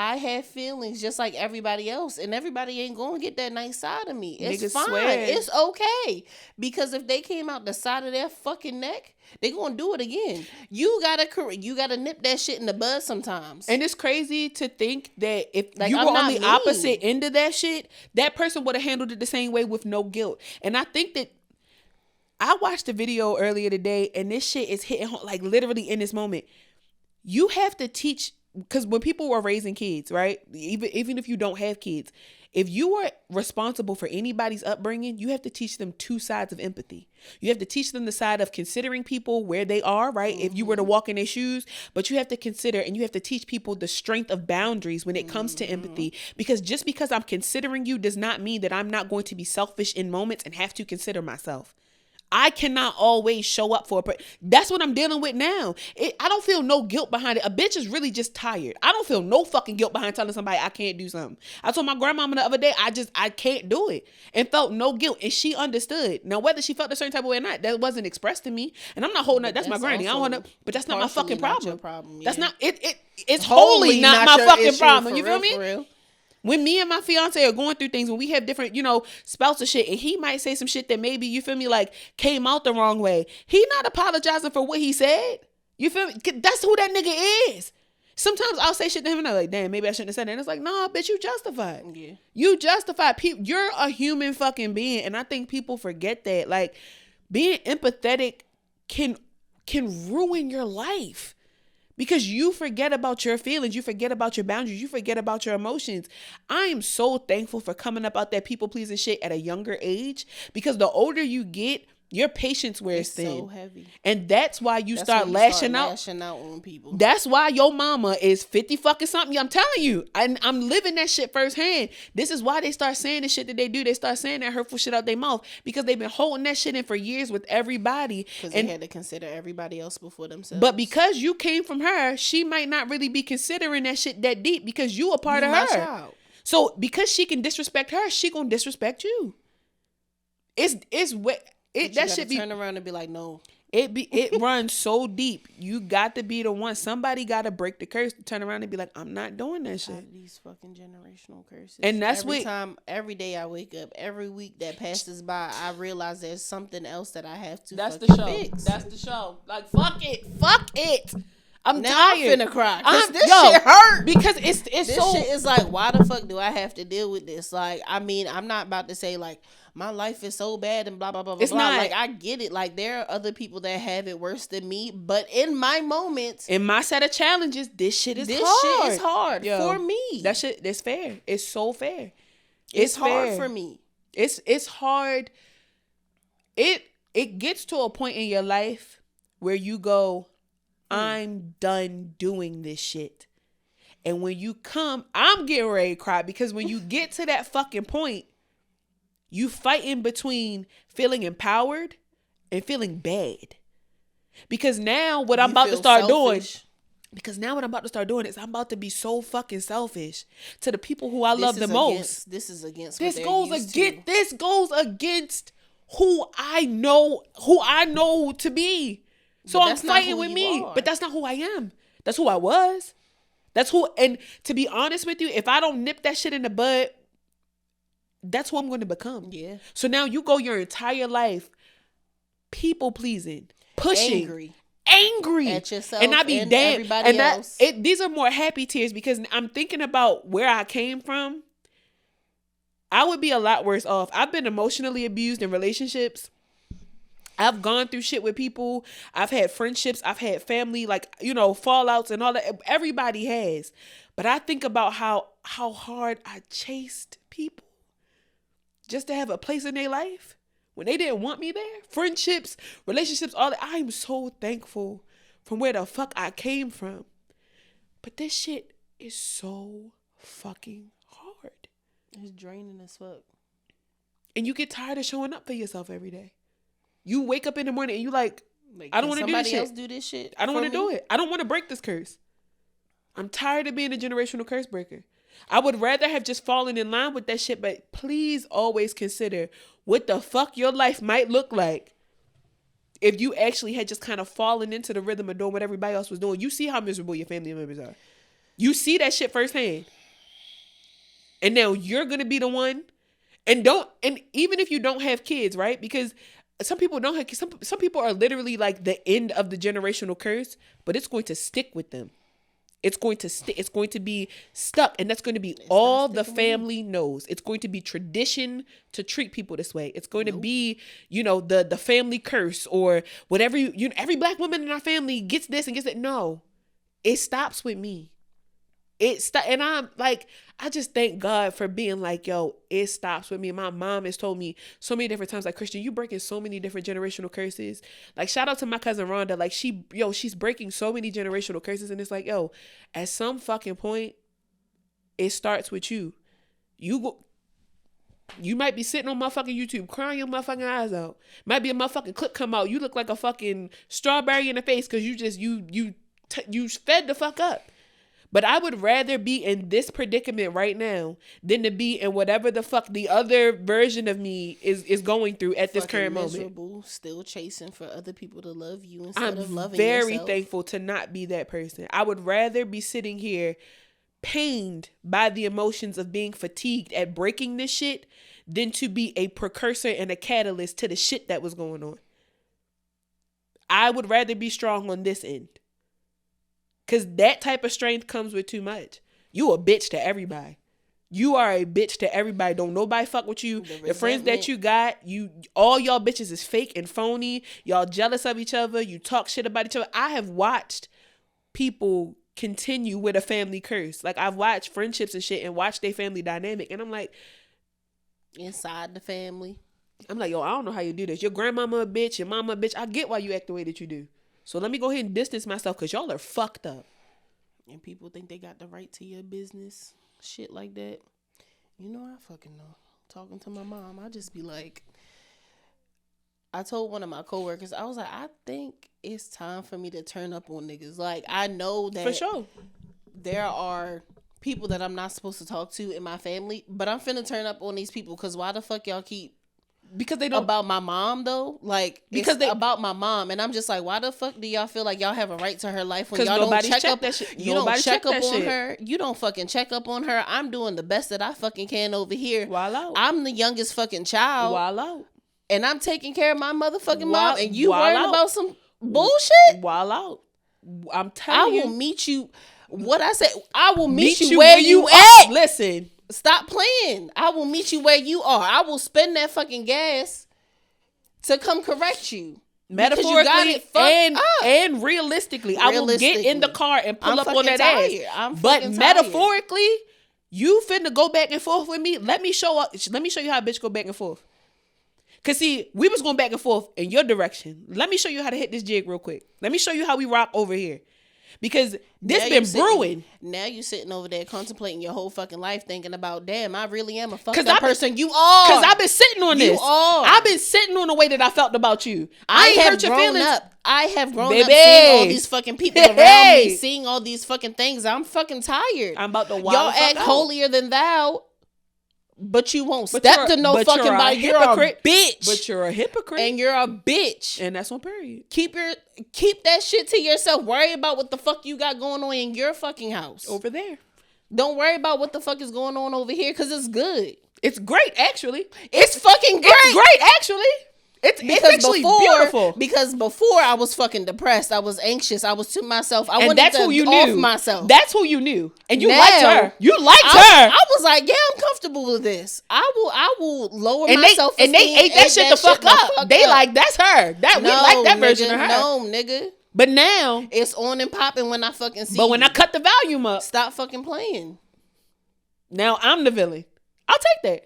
I have feelings just like everybody else, and everybody ain't gonna get that nice side of me. It's Niggas fine. swear. It's okay. Because if they came out the side of their fucking neck, they gonna do it again. You gotta nip that shit in the bud sometimes. And it's crazy to think that if Like, you I'm were not on the mean. opposite end of that shit, that person would have handled it the same way with no guilt. And I think that I watched a video earlier today, and this shit is hitting home, like literally in this moment. You have to teach, because when people were raising kids, right? Even if you don't have kids, if you are responsible for anybody's upbringing, you have to teach them two sides of empathy. You have to teach them the side of considering people where they are, right? Mm-hmm. If you were to walk in their shoes, but you have to consider and you have to teach people the strength of boundaries when it comes to empathy. Because just because I'm considering you does not mean that I'm not going to be selfish in moments and have to consider myself. I cannot always show up for that's what I'm dealing with now. I don't feel no guilt behind it. A bitch is really just tired. I don't feel no fucking guilt behind telling somebody I can't do something. I told my grandmama the other day, I can't do it, and felt no guilt, and she understood. Now, whether she felt a certain type of way or not, that wasn't expressed to me, and I'm not holding that. That's my granny. I don't want to, but that's not my fucking problem. Yeah. That's not it. It's wholly not my fucking problem. You feel me? For real. When me and my fiance are going through things, when we have different, spouts of shit, and he might say some shit that maybe, you feel me, like came out the wrong way. He not apologizing for what he said. You feel me? That's who that nigga is. Sometimes I'll say shit to him and I'm like, damn, maybe I shouldn't have said that. And it's like, nah, bitch, you justified. Yeah. You justified. You're a human fucking being. And I think people forget that. Like, being empathetic can ruin your life. Because you forget about your feelings, you forget about your boundaries, you forget about your emotions. I am so thankful for coming up out that people-pleasing shit at a younger age. Because the older you get, your patience wears thin. It's so heavy. And that's why you start lashing out on people. That's why your mama is 50 fucking something. I'm telling you. I'm living that shit firsthand. This is why they start saying the shit that they do. They start saying that hurtful shit out their mouth. Because they've been holding that shit in for years with everybody. Because they had to consider everybody else before themselves. But because you came from her, she might not really be considering that shit that deep because you a part of her. Child. So because she can disrespect her, she gonna disrespect you. That should be turn around and be like, no. It runs so deep. You got to be the one. Somebody got to break the curse. Turn around and be like, I'm not doing that shit. These fucking generational curses. And that's every day I wake up, every week that passes by, I realize there's something else that I have to. That's the show. Fix. That's the show. Like fuck it. I'm tired. I'm finna cry. This shit hurt because it's this so. Shit is like, why the fuck do I have to deal with this? Like, I mean, I'm not about to say like my life is so bad and blah blah blah blah. It's not. Like, I get it. Like, there are other people that have it worse than me. But in my moments, in my set of challenges, this shit is hard. This shit is hard for me. That shit is fair. It's so fair. It's hard for me. It's hard. It gets to a point in your life where you go, I'm done doing this shit. And when you come, I'm getting ready to cry because when you get to that fucking point, you fighting between feeling empowered and feeling bad. Because now what I'm about to start doing, is I'm about to be so fucking selfish to the people who I love the most. This goes against who I know to be. So I'm fighting with me, but that's not who I am. That's who I was. And to be honest with you, if I don't nip that shit in the bud, that's who I'm going to become. Yeah. So now you go your entire life people pleasing, pushing, angry at yourself and I be and damn. Everybody and else. These are more happy tears because I'm thinking about where I came from. I would be a lot worse off. I've been emotionally abused in relationships. I've gone through shit with people. I've had friendships. I've had family, fallouts and all that. Everybody has. But I think about how hard I chased people just to have a place in their life when they didn't want me there. Friendships, relationships, all that. I'm so thankful from where the fuck I came from. But this shit is so fucking hard. It's draining as fuck. And you get tired of showing up for yourself every day. You wake up in the morning and you like I don't want to do this shit. Somebody else do this shit. I don't want to do it. I don't want to break this curse. I'm tired of being a generational curse breaker. I would rather have just fallen in line with that shit, but please always consider what the fuck your life might look like if you actually had just kind of fallen into the rhythm of doing what everybody else was doing. You see how miserable your family members are. You see that shit firsthand. And now you're going to be the one. And even if you don't have kids, right? Because some people don't have some people are literally like the end of the generational curse, but it's going to stick with them. It's going to stick. It's going to be stuck, and that's going to be all the family knows. It's going to be tradition to treat people this way. It's going to be, the family curse or whatever. Every black woman in our family gets this and gets that. No, it stops with me. And I'm like, I just thank God for being like, yo, it stops with me. My mom has told me so many different times, like, Christian, you breaking so many different generational curses. Like, shout out to my cousin Rhonda. Like, she's breaking so many generational curses. And it's like, yo, at some fucking point, it starts with you. You might be sitting on motherfucking YouTube crying your motherfucking eyes out. Might be a motherfucking clip come out. You look like a fucking strawberry in the face because you fed the fuck up. But I would rather be in this predicament right now than to be in whatever the fuck the other version of me is going through at this current moment. Still chasing for other people to love you instead of loving yourself. I'm very yourself. thankful to not be that person. I would rather be sitting here pained by the emotions of being fatigued at breaking this shit than to be a precursor and a catalyst to the shit that was going on. I would rather be strong on this end. Because that type of strength comes with too much. You a bitch to everybody. You are a bitch to everybody. Don't nobody fuck with you. The friends that you got, all y'all bitches is fake and phony. Y'all jealous of each other. You talk shit about each other. I have watched people continue with a family curse. Like, I've watched friendships and shit and watched their family dynamic. And I'm like, inside the family. I'm like, yo, I don't know how you do this. Your grandmama a bitch, your mama a bitch. I get why you act the way that you do. So let me go ahead and distance myself because y'all are fucked up. And people think they got the right to your business. Shit like that. I fucking know. Talking to my mom, I just be like, I told one of my coworkers, I was like, I think it's time for me to turn up on niggas. Like, I know that for sure there are people that I'm not supposed to talk to in my family, but I'm finna turn up on these people because why the fuck y'all keep... Because they don't... About my mom, though? Like, because about my mom. And I'm just like, why the fuck do y'all feel like y'all have a right to her life when y'all don't check up... That shit. You don't check up on her. You don't fucking check up on her. I'm doing the best that I fucking can over here. Wild out. I'm the youngest fucking child. Wild out. And I'm taking care of my motherfucking mom. And you worried about some bullshit? Wild out. I'm telling you. I will meet you... What I said, I will meet you where you at. Listen... Stop playing. I will meet you where you are. I will spend that fucking gas to come correct you. Metaphorically and realistically. I will get in the car and pull up on that ass. But metaphorically, you finna go back and forth with me. Let me show you how a bitch go back and forth. Cause see, we was going back and forth in your direction. Let me show you how to hit this jig real quick. Let me show you how we rock over here. Because this been brewing. Now you sitting over there contemplating your whole fucking life, thinking about, damn, I really am a fucked up person. You are. Because I've been sitting on this. You are. I've been sitting on the way that I felt about you. I ain't hurt your feelings. I have grown up seeing all these fucking people around me, seeing all these fucking things. I'm fucking tired. I'm about to wild y'all act holier than thou. But you won't step to no fucking body. You're a bitch. But you're a hypocrite. And you're a bitch. And that's on period. Keep that shit to yourself. Worry about what the fuck you got going on in your fucking house. Over there. Don't worry about what the fuck is going on over here because it's good. It's great, actually. It's fucking great. It's great, actually. It's actually beautiful. Because before I was fucking depressed. I was anxious. I was to myself. I wanted to off myself. That's who you knew. And you liked her. You liked her. I was like, yeah, I'm comfortable with this. I will lower myself. And they ate that shit the fuck up. They like, that's her. We like that version of her. No, nigga. But now. It's on and popping when I fucking see But when I cut the volume up. Stop fucking playing. Now I'm the villain. I'll take that.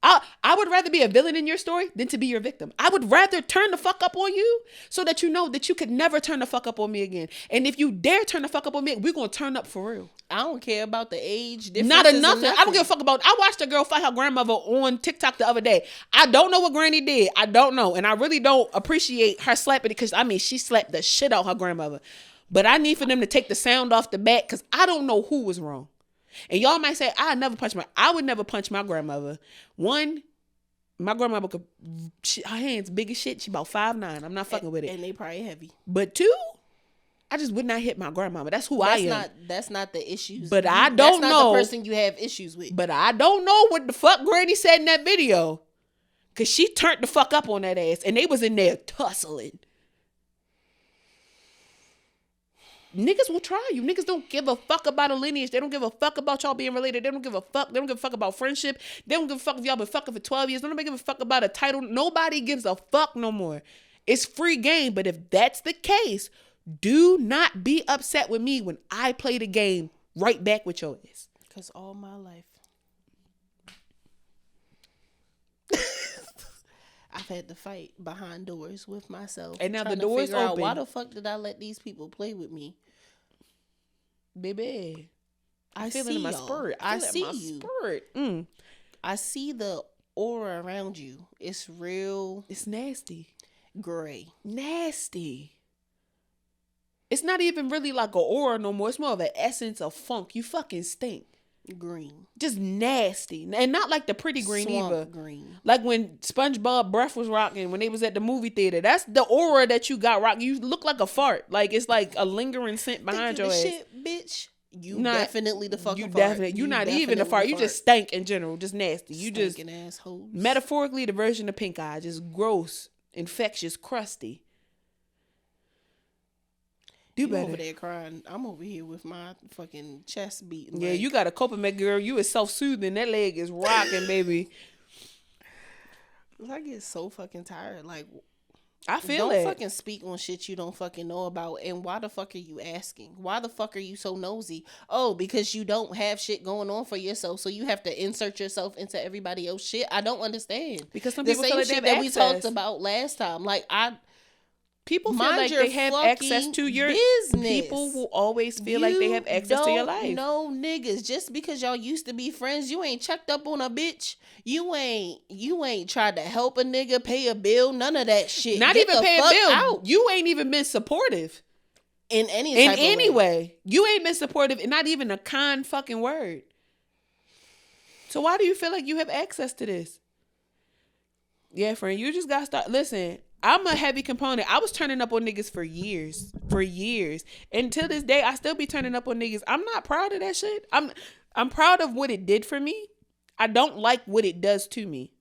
I would rather be a villain in your story than to be your victim. I would rather turn the fuck up on you so that you know that you could never turn the fuck up on me again. And if you dare turn the fuck up on me, we're going to turn up for real. I don't care about the age difference. Not enough. I don't give a fuck about... I watched a girl fight her grandmother on TikTok the other day. I don't know what Granny did. I don't know. And I really don't appreciate her slapping it because, she slapped the shit out her grandmother. But I need for them to take the sound off the bat because I don't know who was wrong. And y'all might say, I would never punch my grandmother. One, my grandmother her hands big as shit. She about 5'9". I'm not fucking with it. And they probably heavy. But two, I just would not hit my grandmama. That's who I am. That's not the issues. But I don't know. That's not the person you have issues with. But I don't know what the fuck Granny said in that video. Because she turned the fuck up on that ass. And they was in there tussling. Niggas will try you. Niggas don't give a fuck about a lineage. They don't give a fuck about y'all being related. They don't give a fuck. They don't give a fuck about friendship. They don't give a fuck if y'all been fucking for 12 years. Nobody give a fuck about a title. Nobody gives a fuck no more. It's free game. But if that's the case, do not be upset with me when I play the game right back with your ass. Because all my life, I've had to fight behind doors with myself. And now the door's open. Why the fuck did I let these people play with me? Baby, I feel see it in my y'all. spirit. I see you. Spirit. I see the aura around you. It's real. It's nasty. Gray. Nasty. It's not even really like an aura no more. It's more of an essence of funk. You fucking stink. Green. Just nasty. And not like the pretty green Swamp either. green. Like when SpongeBob breath was rocking when they was at the movie theater. That's the aura that you got rocking. You look like a fart. Like it's like a lingering scent behind your ass. Shit, bitch. You definitely the fucking fart. You're not even the fart. You just stank in general. Just nasty. You just assholes. Metaphorically the version of pink eye. Just gross, infectious, crusty. Do better. Over there crying. I'm over here with my fucking chest beating. Yeah, you got a Copamet girl. You is self-soothing. That leg is rocking, baby. I get so fucking tired. Like, I feel it. Don't fucking speak on shit you don't fucking know about. And why the fuck are you asking? Why the fuck are you so nosy? Oh, because you don't have shit going on for yourself, so you have to insert yourself into everybody else's shit. I don't understand. Because some people feel like they have that access. We talked about last time. Like, people feel like they have access to your business. People will always feel like they have access to your life. No niggas, just because y'all used to be friends, you ain't checked up on a bitch. You ain't tried to help a nigga pay a bill. None of that shit. Not even pay a bill. Out. You ain't even been supportive in any way. You ain't been supportive, and not even a kind fucking word. So why do you feel like you have access to this? Yeah, friend, you just gotta start. Listen. I'm a heavy component. I was turning up on niggas for years. And to this day, I still be turning up on niggas. I'm not proud of that shit. I'm proud of what it did for me. I don't like what it does to me.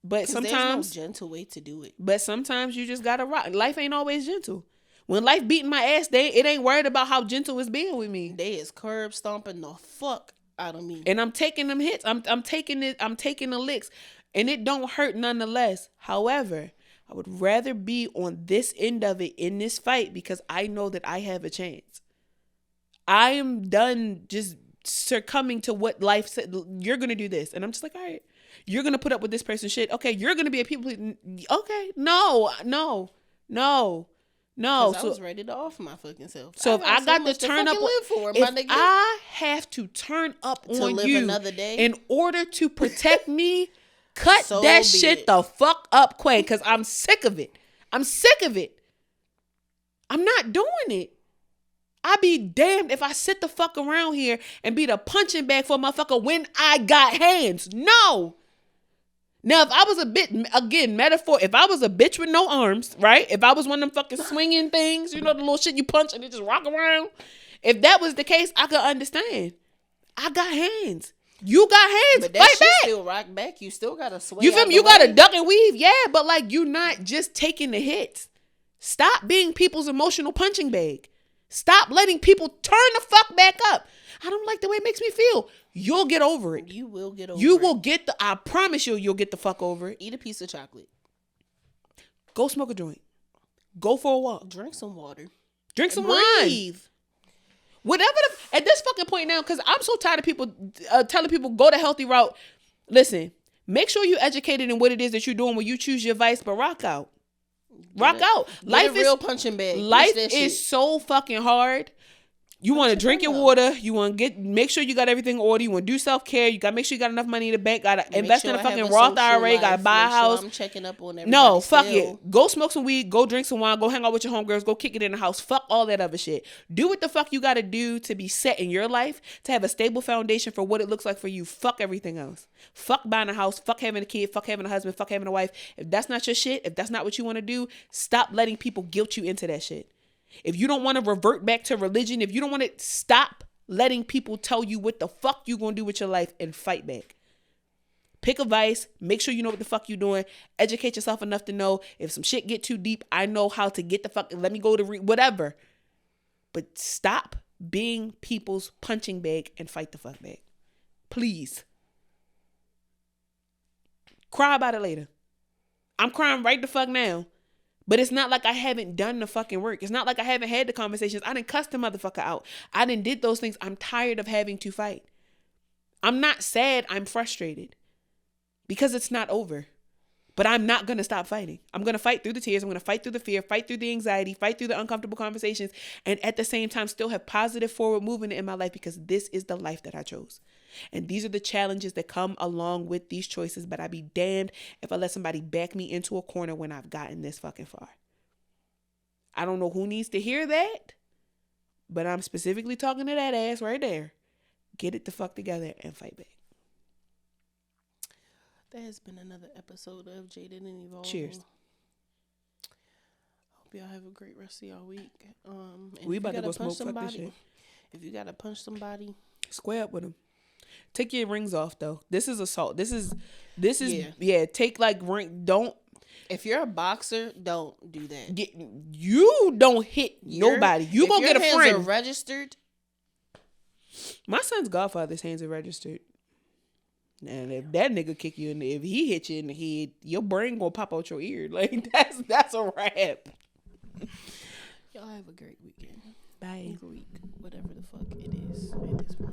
But sometimes there's no gentle way to do it. But sometimes you just gotta rock. Life ain't always gentle. When life beating my ass, it ain't worried about how gentle it's being with me. They is curb stomping the fuck out of me. And I'm taking them hits. I'm taking the licks. And it don't hurt nonetheless. However, I would rather be on this end of it in this fight because I know that I have a chance. I am done just succumbing to what life said. You're going to do this. And I'm just like, all right, you're going to put up with this person's shit. Okay, you're going to be a people. Okay, no. So I was ready to off my fucking self. So if I got to turn up, I have to turn up on you another day in order to protect me. Cut that shit the fuck up, Quay, because I'm sick of it. I'm not doing it. I be damned if I sit the fuck around here and be the punching bag for a motherfucker when I got hands. No. Now, if I was a bit, again, metaphor, if I was a bitch with no arms, right? If I was one of them fucking swinging things, you know, the little shit you punch and it just rock around. If that was the case, I could understand. I got hands. You got hands. But that fight shit back. Still rock back. You still gotta swing. You feel me? You gotta duck and weave. Yeah, but like you not just taking the hits. Stop being people's emotional punching bag. Stop letting people turn the fuck back up. I don't like the way it makes me feel. You'll get over it. You will get over it. You will get I promise you'll get the fuck over it. Eat a piece of chocolate. Go smoke a joint. Go for a walk. Drink some water. Drink some wine. Whatever at this fucking point now, because I'm so tired of people telling people go the healthy route. Listen, make sure you educated in what it is that you're doing when you choose your vice, but rock out. Rock out. Life is real punching bag. Life is so fucking hard. You want to drink your water. You want to make sure you got everything in order. You want to do self-care. You got to make sure you got enough money in the bank. Got to invest in a fucking Roth IRA. Got to buy a house. I'm checking up on everybody. No, fuck it. Go smoke some weed. Go drink some wine. Go hang out with your homegirls. Go kick it in the house. Fuck all that other shit. Do what the fuck you got to do to be set in your life, to have a stable foundation for what it looks like for you. Fuck everything else. Fuck buying a house. Fuck having a kid. Fuck having a husband. Fuck having a wife. If that's not your shit, if that's not what you want to do, stop letting people guilt you into that shit. If you don't want to revert back to religion, if you don't want to, stop letting people tell you what the fuck you gonna do with your life and fight back. Pick a vice, make sure you know what the fuck you're doing, educate yourself enough to know if some shit get too deep, I know how to get the fuck, let me go to whatever. But stop being people's punching bag and fight the fuck back. Please. Cry about it later. I'm crying right the fuck now. But it's not like I haven't done the fucking work. It's not like I haven't had the conversations. I done cussed the motherfucker out. I done did those things. I'm tired of having to fight. I'm not sad. I'm frustrated. Because it's not over. But I'm not going to stop fighting. I'm going to fight through the tears. I'm going to fight through the fear, fight through the anxiety, fight through the uncomfortable conversations, and at the same time still have positive forward movement in my life because this is the life that I chose. And these are the challenges that come along with these choices, but I'd be damned if I let somebody back me into a corner when I've gotten this fucking far. I don't know who needs to hear that, but I'm specifically talking to that ass right there. Get it the fuck together and fight back. That has been another episode of Jaded and Evolving. Cheers. Hope y'all have a great rest of y'all week. We about to go smoke fuck this shit. If you gotta punch somebody, square up with them. Take your rings off though. This is assault. This is yeah. Take like ring. Don't. If you're a boxer, don't do that. You don't hit nobody. You gonna get a friend. If your hands are registered. My son's godfather's hands are registered. And if that nigga kick you if he hit you in the head, your brain gonna pop out your ear. Like that's a wrap. Y'all have a great weekend. Bye. Week, whatever the fuck it is at this point.